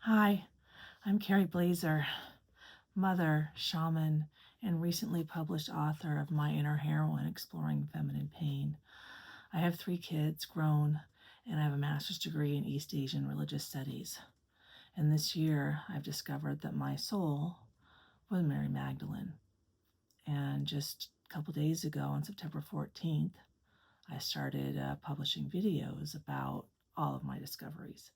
Hi, I'm Carrie Blazer, mother, shaman, and recently published author of My Inner Heroine, Exploring Feminine Pain. I have 3 kids, grown, and I have a master's degree in East Asian religious studies. And this year, I've discovered that my soul was Mary Magdalene. And just a couple days ago, on September 14th, I started publishing videos about all of my discoveries.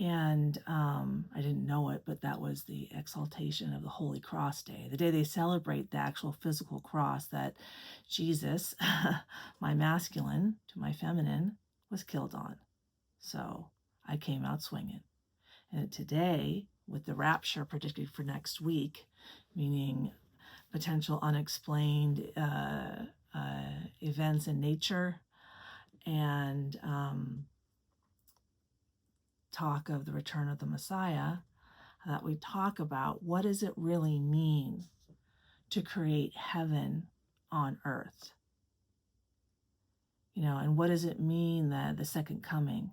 And I didn't know it, but that was the exaltation of the Holy Cross Day, the day they celebrate the actual physical cross that Jesus, my masculine to my feminine, was killed on. So I came out swinging. And today, with the rapture predicted for next week, meaning potential unexplained events in nature and talk of the return of the Messiah, that we talk about what does it really mean to create heaven on earth? And what does it mean that the second coming?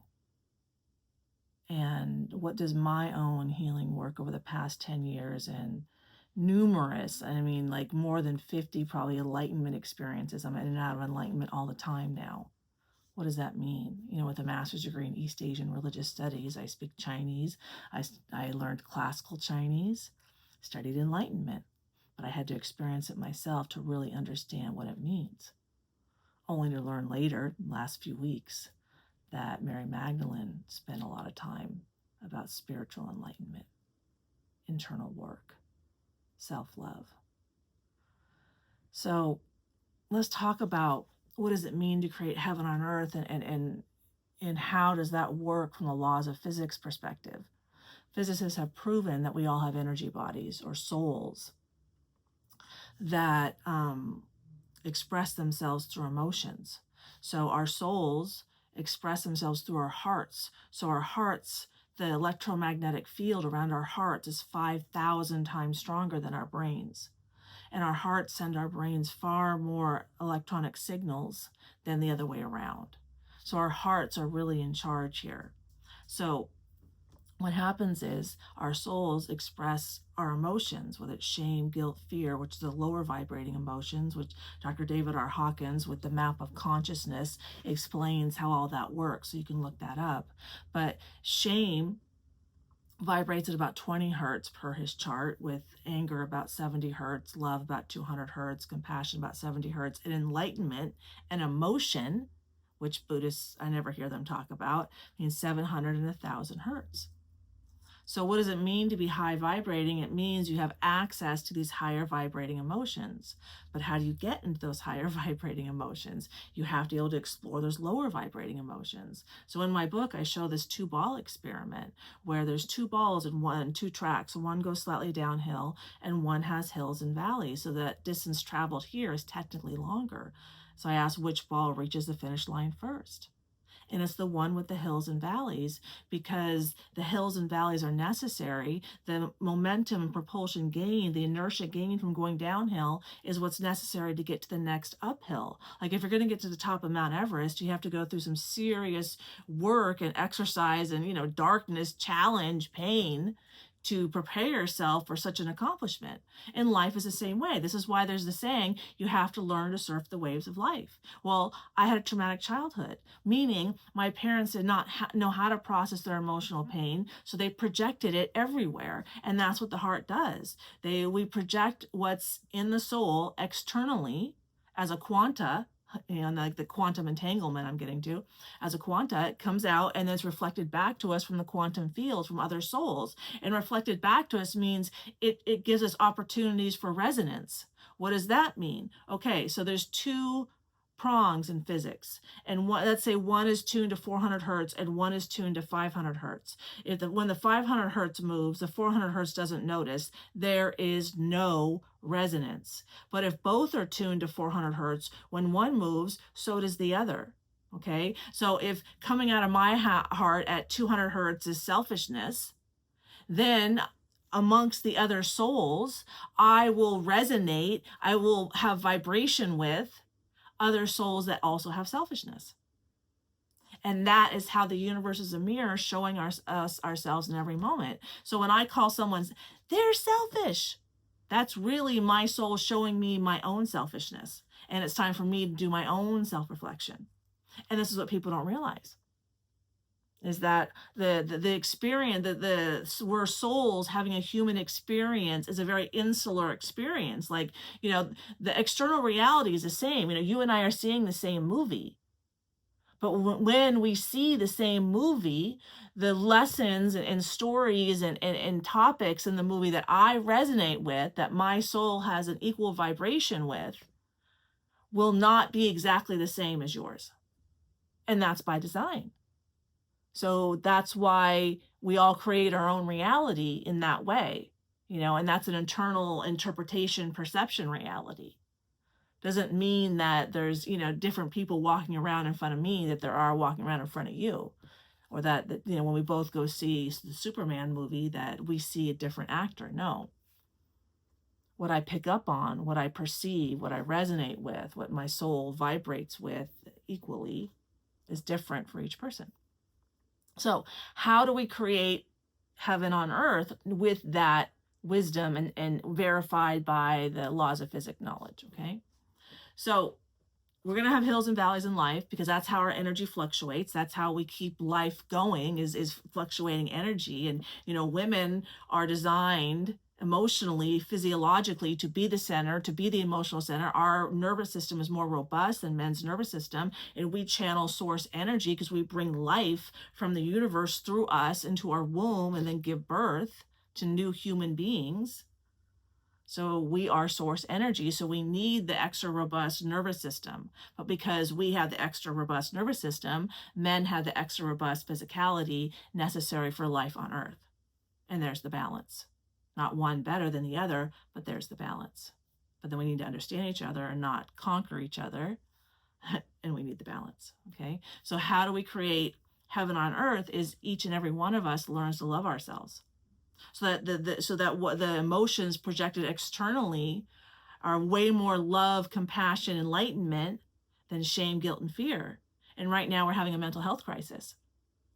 And what does my own healing work over the past 10 years and numerous, like more than 50 probably enlightenment experiences. I'm in and out of enlightenment all the time now. What does that mean? With a master's degree in East Asian religious studies, I speak Chinese. I learned classical Chinese, studied enlightenment, but I had to experience it myself to really understand what it means. Only to learn later, last few weeks, that Mary Magdalene spent a lot of time about spiritual enlightenment, internal work, self-love. So let's talk about what does it mean to create heaven on earth, and how does that work from the laws of physics perspective? Physicists have proven that we all have energy bodies or souls that express themselves through emotions. So our souls express themselves through our hearts. So our hearts, the electromagnetic field around our hearts is 5,000 times stronger than our brains. And our hearts send our brains far more electronic signals than the other way around. So our hearts are really in charge here. So what happens is our souls express our emotions, whether it's shame, guilt, fear, which is the lower vibrating emotions, which Dr. David R. Hawkins with the map of consciousness explains how all that works. So you can look that up. But shame vibrates at about 20 hertz per his chart, with anger about 70 hertz, love about 200 hertz, compassion about 70 hertz, and enlightenment and emotion, which Buddhists, I never hear them talk about, means 700 and 1,000 hertz. So what does it mean to be high vibrating? It means you have access to these higher vibrating emotions. But how do you get into those higher vibrating emotions? You have to be able to explore those lower vibrating emotions. So in my book, I show this 2-ball experiment where there's 2 balls in 2 tracks. One goes slightly downhill and one has hills and valleys. So that distance traveled here is technically longer. So I asked which ball reaches the finish line first. And it's the one with the hills and valleys, because the hills and valleys are necessary. The momentum and propulsion gained, the inertia gained from going downhill, is what's necessary to get to the next uphill. Like if you're going to get to the top of Mount Everest, you have to go through some serious work and exercise and, darkness, challenge, pain to prepare yourself for such an accomplishment. And life is the same way. This is why there's the saying, you have to learn to surf the waves of life. Well, I had a traumatic childhood, meaning my parents did not know how to process their emotional pain, so they projected it everywhere. And that's what the heart does. We project what's in the soul externally as a quanta, like the quantum entanglement I'm getting to, as a quanta, it comes out and then it's reflected back to us from the quantum field from other souls. And reflected back to us means it gives us opportunities for resonance. What does that mean? Okay, so there's 2 prongs in physics, and let's say one is tuned to 400 hertz and one is tuned to 500 hertz. When the 500 hertz moves, the 400 hertz doesn't notice. There is no resonance. But if both are tuned to 400 hertz, when one moves, so does the other. Okay, so if coming out of my heart at 200 hertz is selfishness, then amongst the other souls, I will resonate, I will have vibration with other souls that also have selfishness. And that is how the universe is a mirror showing us ourselves in every moment. So when I call someone, they're selfish, that's really my soul showing me my own selfishness. And it's time for me to do my own self-reflection. And this is what people don't realize, is that the experience, we're souls having a human experience, is a very insular experience. Like, the external reality is the same. You and I are seeing the same movie. But when we see the same movie, the lessons and stories and topics in the movie that I resonate with, that my soul has an equal vibration with, will not be exactly the same as yours. And that's by design. So that's why we all create our own reality in that way, and that's an internal interpretation, perception reality. Doesn't mean that there's, different people walking around in front of me that there are walking around in front of you, or that when we both go see the Superman movie that we see a different actor. No. What I pick up on, what I perceive, what I resonate with, what my soul vibrates with equally is different for each person. So how do we create heaven on earth with that wisdom and verified by the laws of physics knowledge? Okay. So we're going to have hills and valleys in life, because that's how our energy fluctuates. That's how we keep life going, is fluctuating energy. And, women are designed emotionally, physiologically, to be the center, to be the emotional center. Our nervous system is more robust than men's nervous system. And we channel source energy because we bring life from the universe through us into our womb and then give birth to new human beings. So we are source energy. So we need the extra robust nervous system. But because we have the extra robust nervous system, men have the extra robust physicality necessary for life on earth. And there's the balance. Not one better than the other, but there's the balance. But then we need to understand each other and not conquer each other. And we need the balance. Okay. So how do we create heaven on earth? Is each and every one of us learns to love ourselves. So that what the emotions projected externally are way more love, compassion, enlightenment than shame, guilt, and fear. And right now we're having a mental health crisis,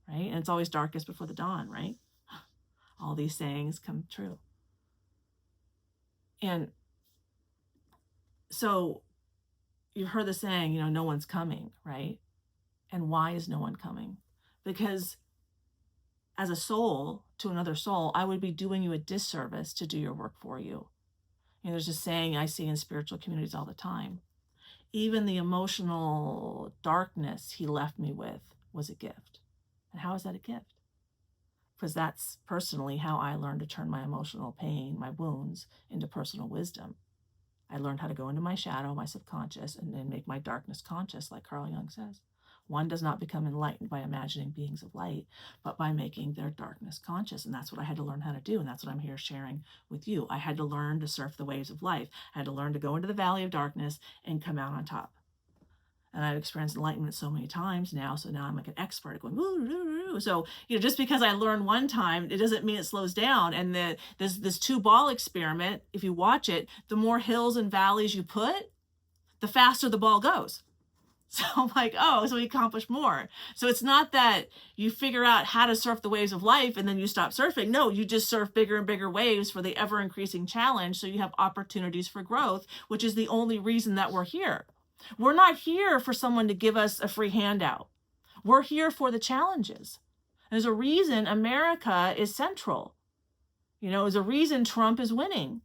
right? And it's always darkest before the dawn, right? All these sayings come true. And so you've heard the saying, no one's coming, right? And why is no one coming? Because as a soul to another soul, I would be doing you a disservice to do your work for you. There's a saying I see in spiritual communities all the time. Even the emotional darkness he left me with was a gift. And how is that a gift? Because that's personally how I learned to turn my emotional pain, my wounds, into personal wisdom. I learned how to go into my shadow, my subconscious, and then make my darkness conscious, like Carl Jung says. One does not become enlightened by imagining beings of light, but by making their darkness conscious. And that's what I had to learn how to do. And that's what I'm here sharing with you. I had to learn to surf the waves of life. I had to learn to go into the valley of darkness and come out on top. And I've experienced enlightenment so many times now. So now I'm like an expert going, woo, woo, woo. So, just because I learned one time, it doesn't mean it slows down. And this 2-ball experiment, if you watch it, the more hills and valleys you put, the faster the ball goes. So I'm like, so we accomplish more. So it's not that you figure out how to surf the waves of life and then you stop surfing. No, you just surf bigger and bigger waves for the ever increasing challenge. So you have opportunities for growth, which is the only reason that we're here. We're not here for someone to give us a free handout. We're here for the challenges. There's a reason America is central. There's a reason Trump is winning,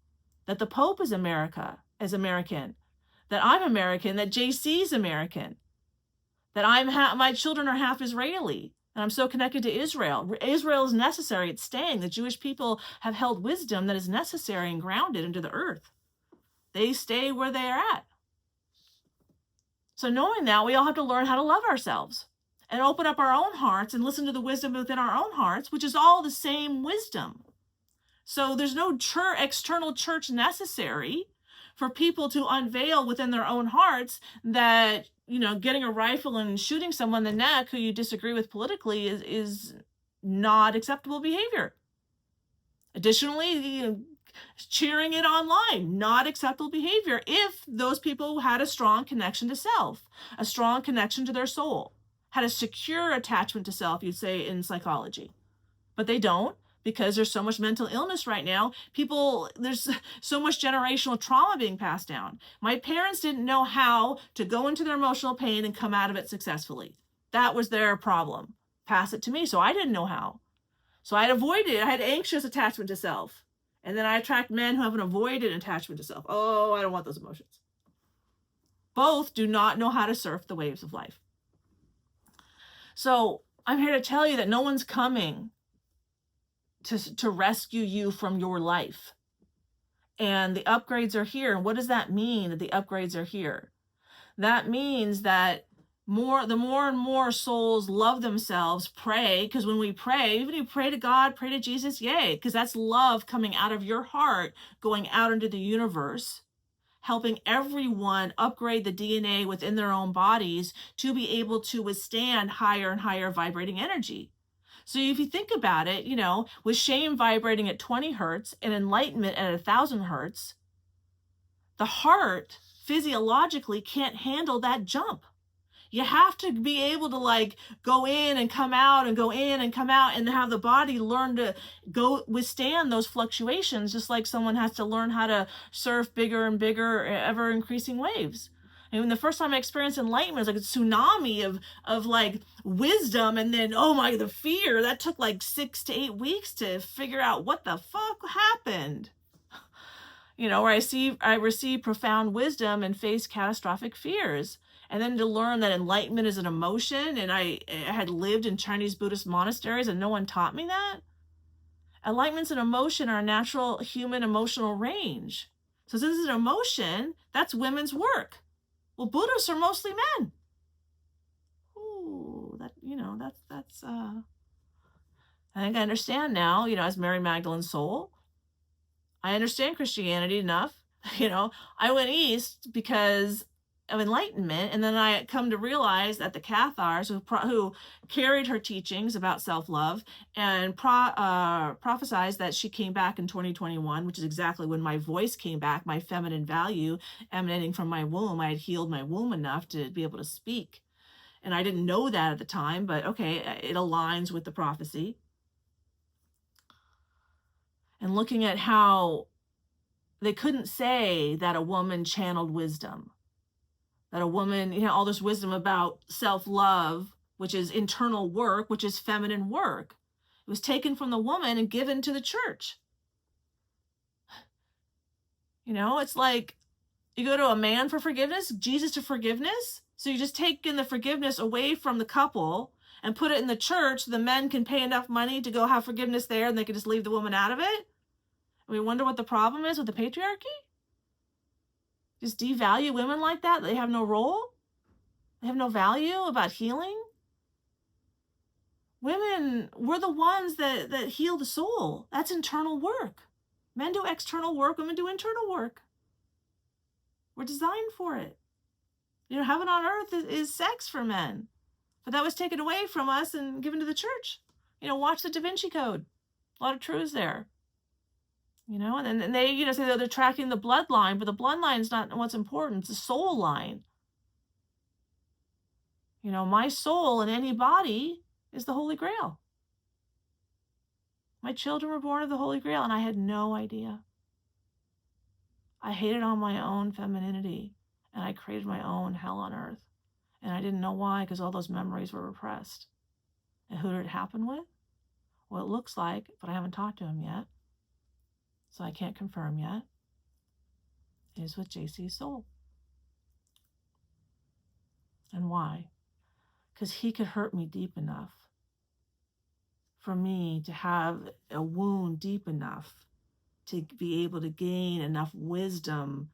that the Pope is American, that I'm American, that JC's American, that my children are half Israeli, and I'm so connected to Israel. Israel is necessary. It's staying. The Jewish people have held wisdom that is necessary and grounded into the earth. They stay where they are at. So knowing that, we all have to learn how to love ourselves and open up our own hearts and listen to the wisdom within our own hearts, which is all the same wisdom. So there's no external church necessary for people to unveil within their own hearts that, getting a rifle and shooting someone in the neck who you disagree with politically is not acceptable behavior. Additionally, cheering it online, not acceptable behavior if those people had a strong connection to self, a strong connection to their soul. had a secure attachment to self, you'd say in psychology. But they don't, because there's so much mental illness right now. There's so much generational trauma being passed down. My parents didn't know how to go into their emotional pain and come out of it successfully. That was their problem. Pass it to me. So I didn't know how. So I'd avoided it. I had anxious attachment to self. And then I attract men who have an avoided attachment to self. Oh, I don't want those emotions. Both do not know how to surf the waves of life. So I'm here to tell you that no one's coming to rescue you from your life. And the upgrades are here. And what does that mean, that the upgrades are here? That means that the more and more souls love themselves, pray, because when we pray, even if you pray to God, pray to Jesus, yay, because that's love coming out of your heart, going out into the universe, helping everyone upgrade the DNA within their own bodies to be able to withstand higher and higher vibrating energy. So if you think about it, with shame vibrating at 20 hertz and enlightenment at 1,000 hertz, the heart physiologically can't handle that jump. You have to be able to go in and come out and go in and come out and have the body learn to go withstand those fluctuations, just like someone has to learn how to surf bigger and bigger, ever increasing waves. And when the first time I experienced enlightenment, it was like a tsunami of wisdom, and then, the fear, that took 6 to 8 weeks to figure out what the fuck happened. Where I received profound wisdom and faced catastrophic fears. And then to learn that enlightenment is an emotion, and I had lived in Chinese Buddhist monasteries and no one taught me that. Enlightenment's an emotion, our natural human emotional range. So since it's an emotion, that's women's work. Well, Buddhists are mostly men. Ooh, that's I think I understand now, as Mary Magdalene's soul. I understand Christianity enough. I went east because of enlightenment, and then I come to realize that the Cathars who carried her teachings about self-love and prophesized that she came back in 2021, which is exactly when my voice came back, my feminine value emanating from my womb. I had healed my womb enough to be able to speak, and I didn't know that at the time, but okay, it aligns with the prophecy. And looking at how they couldn't say that a woman channeled wisdom, that a woman, all this wisdom about self-love, which is internal work, which is feminine work. It was taken from the woman and given to the church. It's like you go to a man for forgiveness, Jesus to forgiveness. So you just take in the forgiveness away from the couple and put it in the church so the men can pay enough money to go have forgiveness there, and they can just leave the woman out of it. And we wonder what the problem is with the patriarchy. Just devalue women like that? They have no role? They have no value about healing? Women, we're the ones that heal the soul. That's internal work. Men do external work, women do internal work. We're designed for it. Heaven on earth is sex for men. But that was taken away from us and given to the church. Watch the Da Vinci Code. A lot of truths there. And then they, say that they're tracking the bloodline, but the bloodline is not what's important. It's the soul line. My soul in any body is the Holy Grail. My children were born of the Holy Grail, and I had no idea. I hated on my own femininity, and I created my own hell on earth. And I didn't know why, because all those memories were repressed. And who did it happen with? Well, it looks like, but I haven't talked to him yet, so I can't confirm yet, is with JC's soul. And why? Because he could hurt me deep enough for me to have a wound deep enough to be able to gain enough wisdom,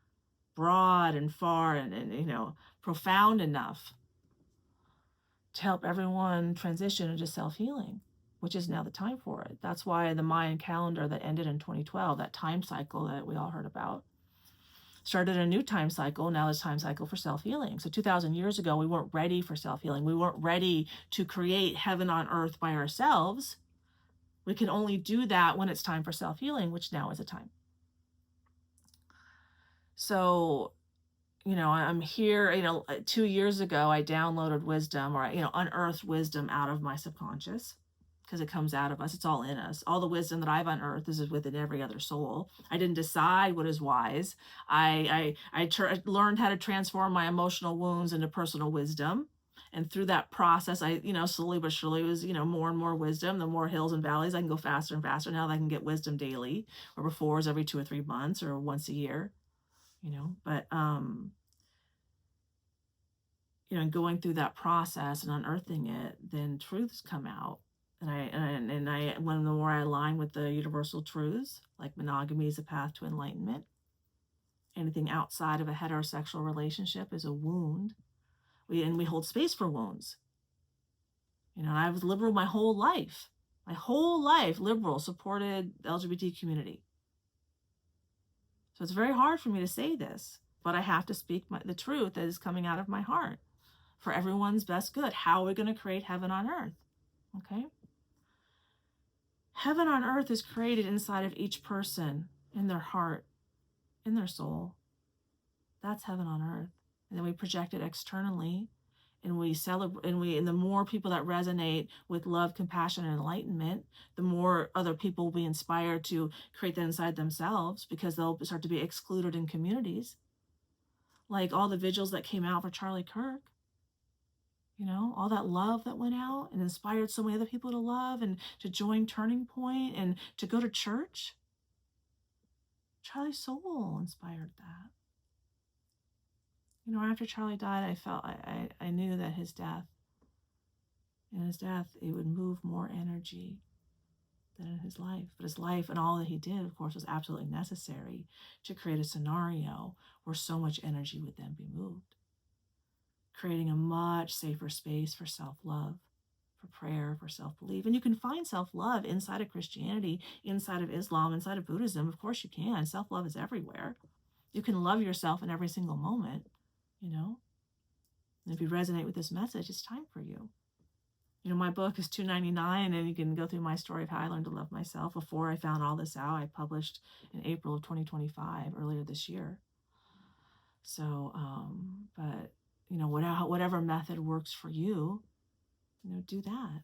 broad and far and profound enough to help everyone transition into self-healing, which is now the time for it. That's why the Mayan calendar that ended in 2012, that time cycle that we all heard about, started a new time cycle. Now it's time cycle for self-healing. So 2,000 years ago, we weren't ready for self-healing. We weren't ready to create heaven on earth by ourselves. We can only do that when it's time for self-healing, which now is a time. So, I'm here, 2 years ago, I downloaded wisdom, or, unearthed wisdom out of my subconscious, because it comes out of us. It's all in us. All the wisdom that I've unearthed is within every other soul. I didn't decide what is wise. I learned how to transform my emotional wounds into personal wisdom. And through that process, slowly but surely, it was, more and more wisdom. The more hills and valleys, I can go faster and faster. Now that I can get wisdom daily, where before it was every 2 or 3 months or once a year, but going through that process and unearthing it, then truths come out. When the more I align with the universal truths, like monogamy is a path to enlightenment, anything outside of a heterosexual relationship is a wound. We hold space for wounds. I was liberal my whole life. My whole life, liberal, supported the LGBT community. So it's very hard for me to say this, but I have to speak the truth that is coming out of my heart for everyone's best good. How are we going to create heaven on earth? Okay? Heaven on earth is created inside of each person, in their heart, in their soul. That's heaven on earth. And then we project it externally, and we celebrate, and the more people that resonate with love, compassion, and enlightenment, the more other people will be inspired to create that inside themselves, because they'll start to be excluded in communities. Like all the vigils that came out for Charlie Kirk. All that love that went out and inspired so many other people to love and to join Turning Point and to go to church. Charlie's soul inspired that. After Charlie died, I knew that his death, it would move more energy than in his life. But his life and all that he did, of course, was absolutely necessary to create a scenario where so much energy would then be moved, creating a much safer space for self-love, for prayer, for self-belief. And you can find self-love inside of Christianity, inside of Islam, inside of Buddhism. Of course you can. Self-love is everywhere. You can love yourself in every single moment, And if you resonate with this message, it's time for you. My book is $2.99, and you can go through my story of how I learned to love myself. Before I found all this out, I published in April of 2025, earlier this year. So, but, whatever method works for you, do that.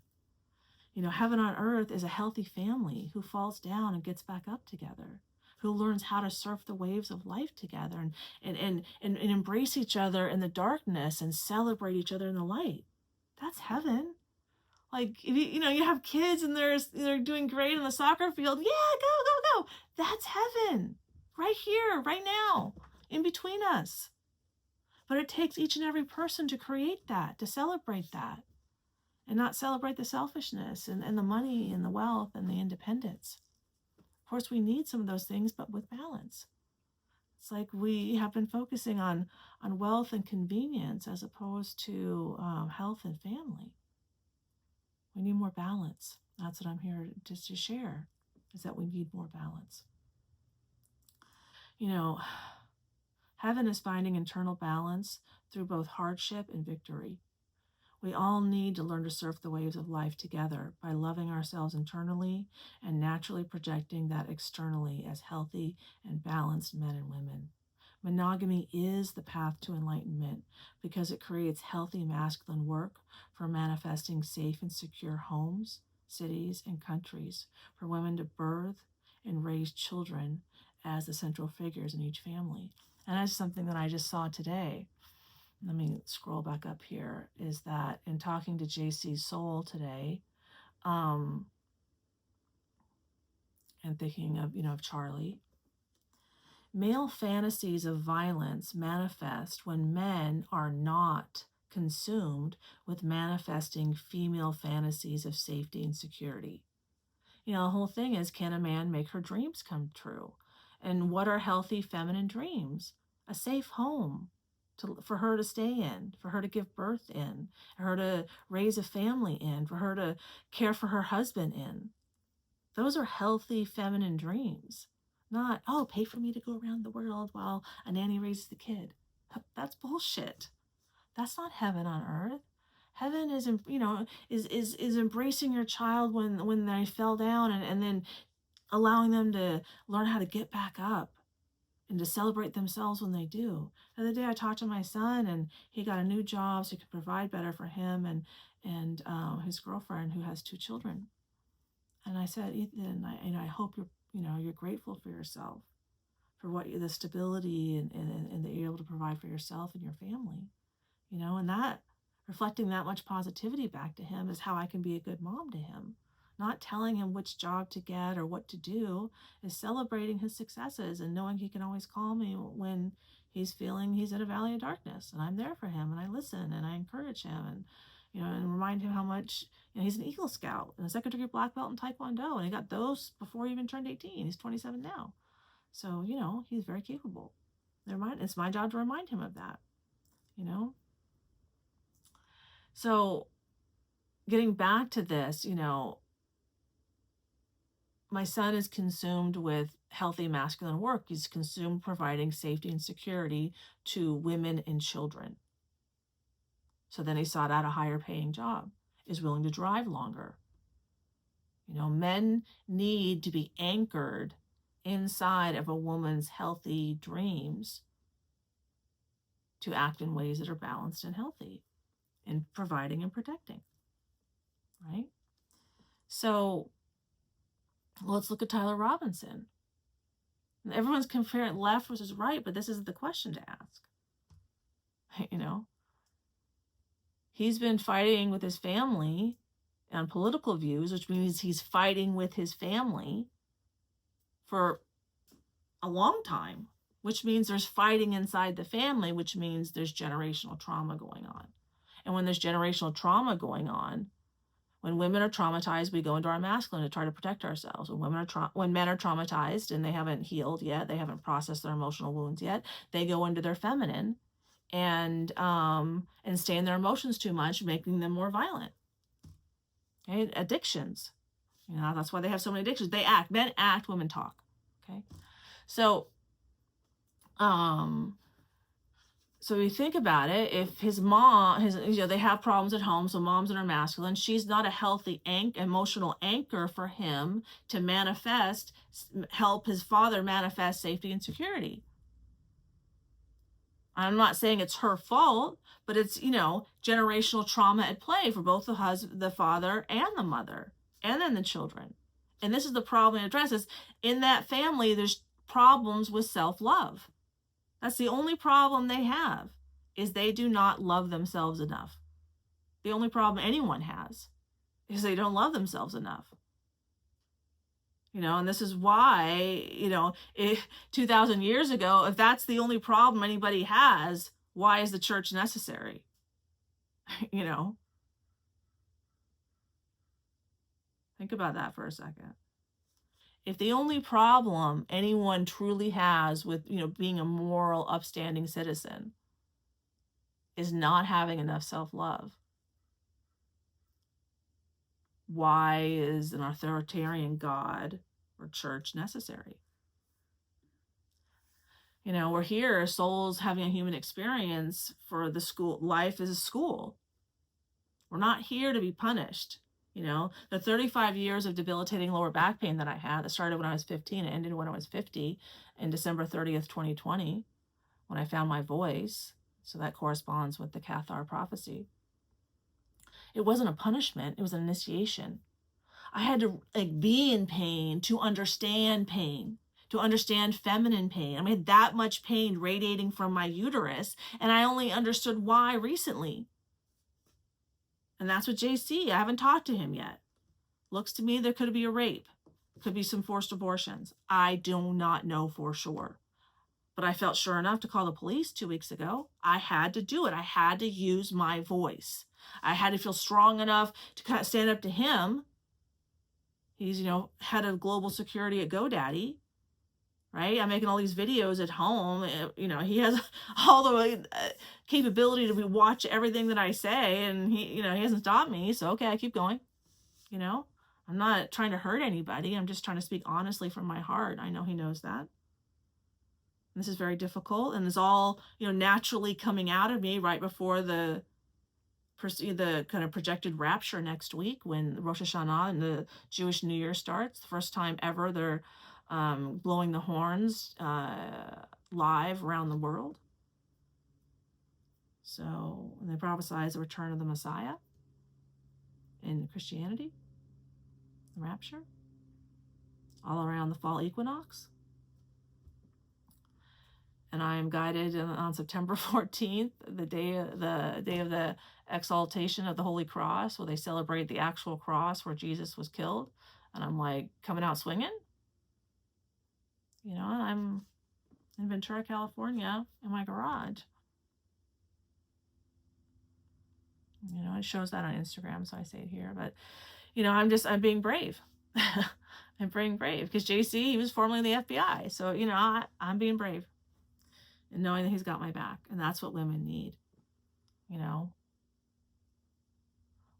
Heaven on earth is a healthy family who falls down and gets back up together, who learns how to surf the waves of life together and embrace each other in the darkness and celebrate each other in the light. That's heaven. Like, if you have kids and they're doing great in the soccer field. Yeah, go. That's heaven. Right here, right now, in between us. But it takes each and every person to create that, to celebrate that, and not celebrate the selfishness and the money and the wealth and the independence. Of course, we need some of those things, but with balance. It's like we have been focusing on wealth and convenience as opposed to health and family. We need more balance. That's what I'm here just to share, is that we need more balance. Heaven is finding internal balance through both hardship and victory. We all need to learn to surf the waves of life together by loving ourselves internally and naturally projecting that externally as healthy and balanced men and women. Monogamy is the path to enlightenment because it creates healthy masculine work for manifesting safe and secure homes, cities, and countries for women to birth and raise children as the central figures in each family. And that's something that I just saw today. Let me scroll back up here, is that in talking to JC's soul today, and thinking of Charlie, male fantasies of violence manifest when men are not consumed with manifesting female fantasies of safety and security. The whole thing is, can a man make her dreams come true? And what are healthy feminine dreams? A safe home for her to stay in, for her to give birth in, for her to raise a family in, for her to care for her husband in. Those are healthy feminine dreams. Not, pay for me to go around the world while a nanny raises the kid. That's bullshit. That's not heaven on earth. Heaven is, is embracing your child when they fell down and then allowing them to learn how to get back up and to celebrate themselves when they do. The other day I talked to my son, and he got a new job so he could provide better for him and his girlfriend who has 2 children. And I said, Ethan, I hope you're grateful for yourself, for the stability and that you're able to provide for yourself and your family, and that reflecting that much positivity back to him is how I can be a good mom to him. Not telling him which job to get or what to do, is celebrating his successes and knowing he can always call me when he's feeling he's in a valley of darkness, and I'm there for him, and I listen and I encourage him, and and remind him how much he's an Eagle Scout and a second degree black belt in Taekwondo, and he got those before he even turned 18. He's 27 now. So, he's very capable. It's my job to remind him of that, So getting back to this, my son is consumed with healthy masculine work. He's consumed providing safety and security to women and children. So then he sought out a higher paying job, is willing to drive longer. Men need to be anchored inside of a woman's healthy dreams to act in ways that are balanced and healthy in providing and protecting, right? So let's look at Tyler Robinson. Everyone's comparing left versus right, but this isn't the question to ask. He's been fighting with his family on political views, which means he's fighting with his family for a long time, which means there's fighting inside the family, which means there's generational trauma going on. And when there's generational trauma going on, when women are traumatized, we go into our masculine to try to protect ourselves. When men are traumatized and they haven't healed yet, they haven't processed their emotional wounds yet, they go into their feminine and stay in their emotions too much, making them more violent. Okay? Addictions. That's why they have so many addictions. Men act, women talk. Okay. So so you think about it, if his mom, they have problems at home, so mom's in her masculine, she's not a healthy emotional anchor for him to help his father manifest safety and security. I'm not saying it's her fault, but it's, generational trauma at play for both the father and the mother, and then the children. And this is the problem it addresses. In that family, there's problems with self-love. That's the only problem they have, is they do not love themselves enough. The only problem anyone has is they don't love themselves enough. And this is why, 2,000 years ago, if that's the only problem anybody has, why is the church necessary? Think about that for a second. If the only problem anyone truly has with, being a moral, upstanding citizen is not having enough self-love, why is an authoritarian God or church necessary? We're here, souls having a human experience for the school. Life is a school. We're not here to be punished. The 35 years of debilitating lower back pain that I had, that started when I was 15 and ended when I was 50 in December 30th, 2020, when I found my voice. So that corresponds with the Cathar prophecy. It wasn't a punishment. It was an initiation. I had to be in pain to understand pain, to understand feminine pain. I had that much pain radiating from my uterus, and I only understood why recently. And that's what JC, I haven't talked to him yet. Looks to me there could be a rape. Could be some forced abortions. I do not know for sure. But I felt sure enough to call the police 2 weeks ago. I had to do it. I had to use my voice. I had to feel strong enough to kind of stand up to him. He's, head of global security at GoDaddy, right? I'm making all these videos at home. He has all the capability to watch everything that I say, and he hasn't stopped me. So, okay, I keep going. I'm not trying to hurt anybody. I'm just trying to speak honestly from my heart. I know he knows that. This is very difficult, and it's all, naturally coming out of me right before the kind of projected rapture next week, when Rosh Hashanah and the Jewish New Year starts. The first time ever they're blowing the horns live around the world. So, and they prophesize the return of the Messiah in Christianity, the rapture, all around the fall equinox. And I am guided on September 14th, the day of the exaltation of the Holy Cross, where they celebrate the actual cross where Jesus was killed. And I'm like coming out swinging. You know, I'm in Ventura, California, in my garage. You know, it shows that on Instagram, so I say it here. But, you know, I'm being brave. I'm being brave because JC, he was formerly in the FBI. So, you know, I'm being brave and knowing that he's got my back. And that's what women need. You know,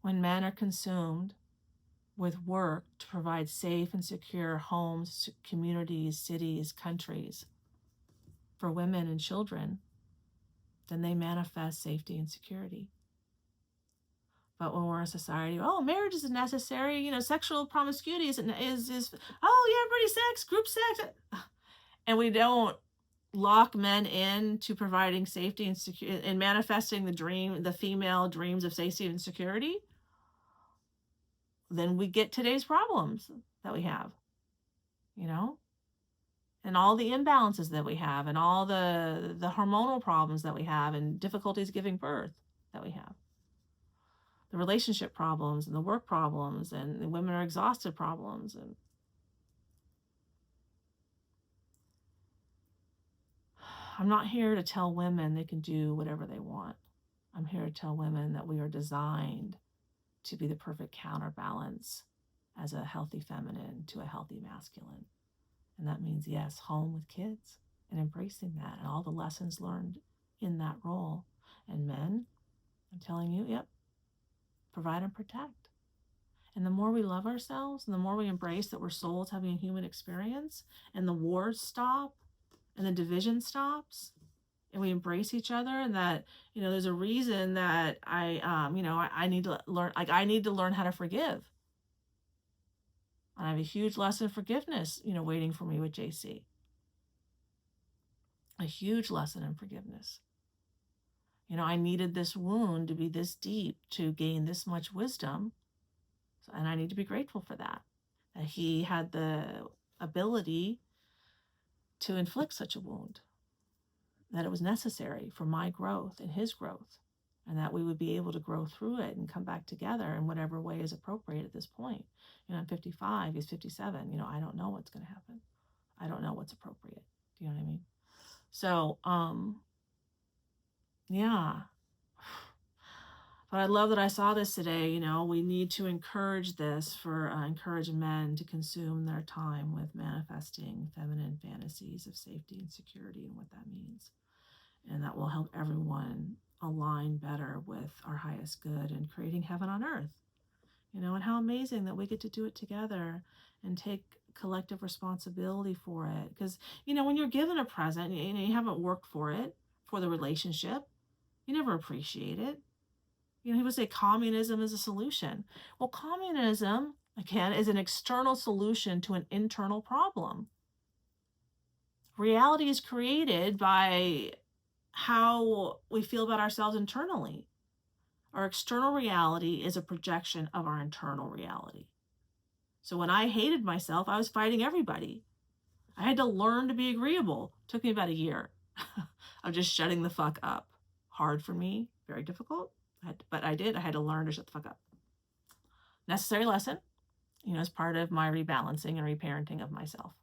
when men are consumed with work to provide safe and secure homes, communities, cities, countries for women and children, then they manifest safety and security. But when we're in a society, oh, marriage isn't necessary, you know, sexual promiscuity is oh yeah, everybody sex, group sex, and we don't lock men in to providing safety and security and manifesting the female dreams of safety and security, then we get today's problems that we have, you know, and all the imbalances that we have, and all the hormonal problems that we have, and difficulties giving birth that we have. The relationship problems and the work problems and the women are exhausted problems. And I'm not here to tell women they can do whatever they want. I'm here to tell women that we are designed to be the perfect counterbalance as a healthy feminine to a healthy masculine. And that means, yes, home with kids and embracing that and all the lessons learned in that role. And men, I'm telling you, yep, provide and protect. And the more we love ourselves and the more we embrace that we're souls having a human experience, and the wars stop and the division stops, and we embrace each other, and that, you know, there's a reason that I need to learn, like I need to learn how to forgive. And I have a huge lesson of forgiveness, you know, waiting for me with JC. A huge lesson in forgiveness. You know, I needed this wound to be this deep to gain this much wisdom. And I need to be grateful for that. That he had the ability to inflict such a wound. That it was necessary for my growth and his growth. And that we would be able to grow through it and come back together in whatever way is appropriate at this point. You know, I'm 55, he's 57. You know, I don't know what's going to happen. I don't know what's appropriate. Do you know what I mean? So, yeah. But I love that I saw this today. You know, we need to encourage this encourage men to consume their time with manifesting feminine fantasies of safety and security and what that means. And that will help everyone align better with our highest good and creating heaven on earth. You know, and how amazing that we get to do it together and take collective responsibility for it. Because, you know, when you're given a present and you haven't worked for it, for the relationship, you never appreciate it. You know, he would say communism is a solution. Well, communism, again, is an external solution to an internal problem. Reality is created by how we feel about ourselves internally. Our external reality is a projection of our internal reality. So when I hated myself, I was fighting everybody. I had to learn to be agreeable. It took me about a year of just shutting the fuck up. Hard for me, very difficult. But I did. I had to learn to shut the fuck up. Necessary lesson, you know, as part of my rebalancing and reparenting of myself.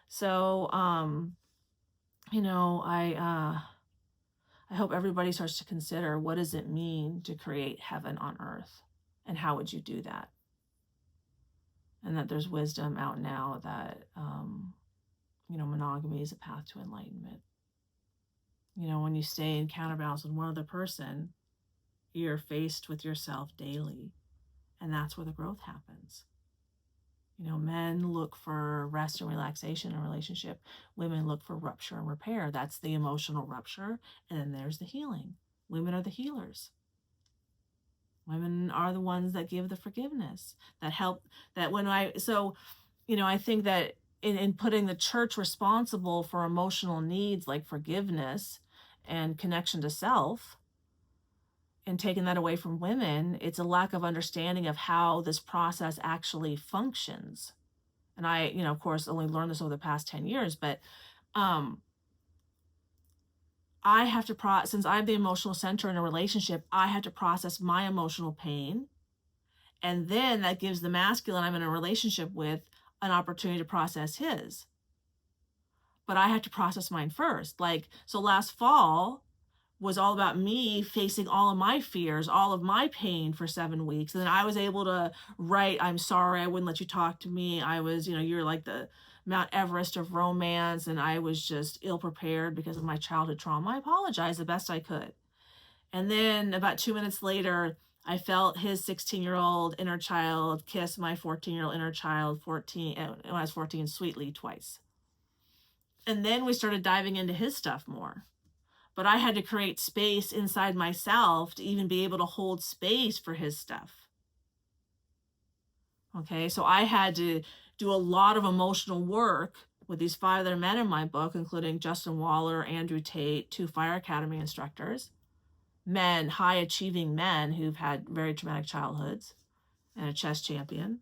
So, you know, I hope everybody starts to consider, what does it mean to create heaven on earth? And how would you do that? And that there's wisdom out now that, you know, monogamy is a path to enlightenment. You know, when you stay in counterbalance with one other person, you're faced with yourself daily. And that's where the growth happens. You know, men look for rest and relaxation in a relationship. Women look for rupture and repair. That's the emotional rupture. And then there's the healing. Women are the healers. Women are the ones that give the forgiveness, that help, that when so, you know, I think that in putting the church responsible for emotional needs like forgiveness and connection to self, and taking that away from women, it's a lack of understanding of how this process actually functions. And I, of course, only learned this over the past 10 years, but um, I have to since I'm the emotional center in a relationship, I have to process my emotional pain. And then that gives the masculine I'm in a relationship with an opportunity to process his. But I have to process mine first. Like, so last fall was all about me facing all of my fears, all of my pain for 7 weeks. And then I was able to write, I'm sorry, I wouldn't let you talk to me. I was, you're like the Mount Everest of romance. And I was just ill prepared because of my childhood trauma. I apologized the best I could. And then about 2 minutes later, I felt his 16-year-old inner child kiss my 14-year-old inner child, 14, when I was 14, sweetly twice. And then we started diving into his stuff more. But I had to create space inside myself to even be able to hold space for his stuff. Okay, so I had to do a lot of emotional work with these 5 other men in my book, including Justin Waller, Andrew Tate, 2 Fire Academy instructors, men, high achieving men who've had very traumatic childhoods, and a chess champion,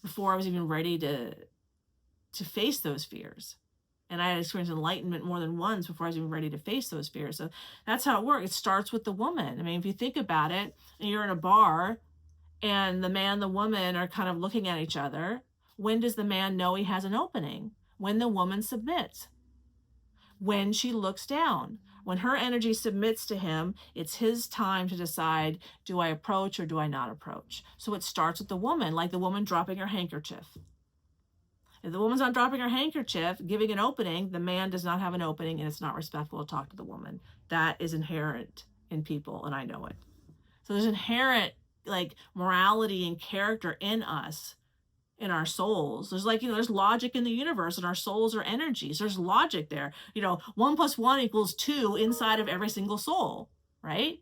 before I was even ready to face those fears. And I had experienced enlightenment more than once before I was even ready to face those fears. So that's how it works. It starts with the woman. I mean, if you think about it, and you're in a bar and the man and the woman are kind of looking at each other, when does the man know he has an opening? When the woman submits. When she looks down. When her energy submits to him, it's his time to decide, do I approach or do I not approach? So it starts with the woman, like the woman dropping her handkerchief. If the woman's not dropping her handkerchief, giving an opening, the man does not have an opening, and it's not respectful to talk to the woman. That is inherent in people, and I know it. So there's inherent like morality and character in us, in our souls. There's there's logic in the universe, and our souls are energies. There's logic there. 1 + 1 = 2 inside of every single soul, right?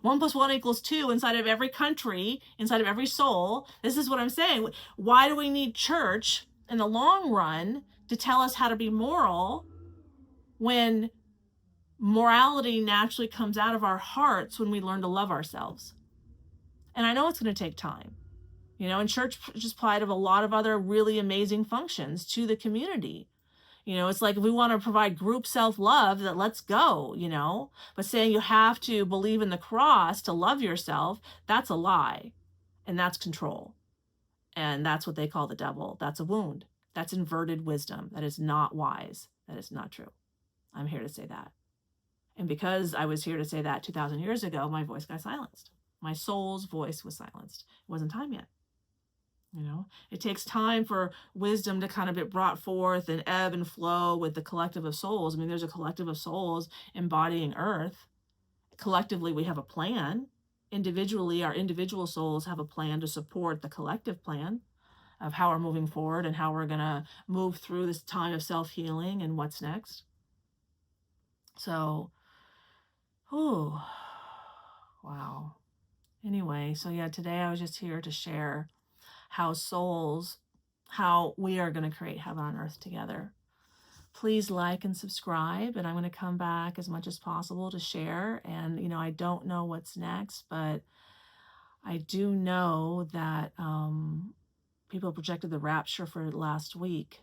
1 + 1 = 2 inside of every country, inside of every soul. This is what I'm saying. Why do we need church in the long run to tell us how to be moral when morality naturally comes out of our hearts when we learn to love ourselves? And I know it's going to take time. And church just applied of a lot of other really amazing functions to the community. It's like if we want to provide group self-love, that let's go, But saying you have to believe in the cross to love yourself, that's a lie. And that's control. And that's what they call the devil. That's a wound. That's inverted wisdom. That is not wise. That is not true. I'm here to say that. And because I was here to say that 2,000 years ago, my voice got silenced. My soul's voice was silenced. It wasn't time yet. It takes time for wisdom to kind of get brought forth and ebb and flow with the collective of souls. I mean, there's a collective of souls embodying Earth. Collectively, we have a plan. Individually, our individual souls have a plan to support the collective plan of how we're moving forward and how we're going to move through this time of self-healing and what's next. So, wow. Anyway, so yeah, today I was just here to share how we are going to create heaven on earth together. Please like and subscribe, and I'm going to come back as much as possible to share. And, I don't know what's next, but I do know that people projected the rapture for last week,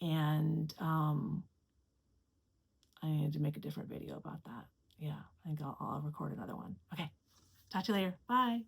and I need to make a different video about that. Yeah, I think I'll record another one. Okay, talk to you later. Bye.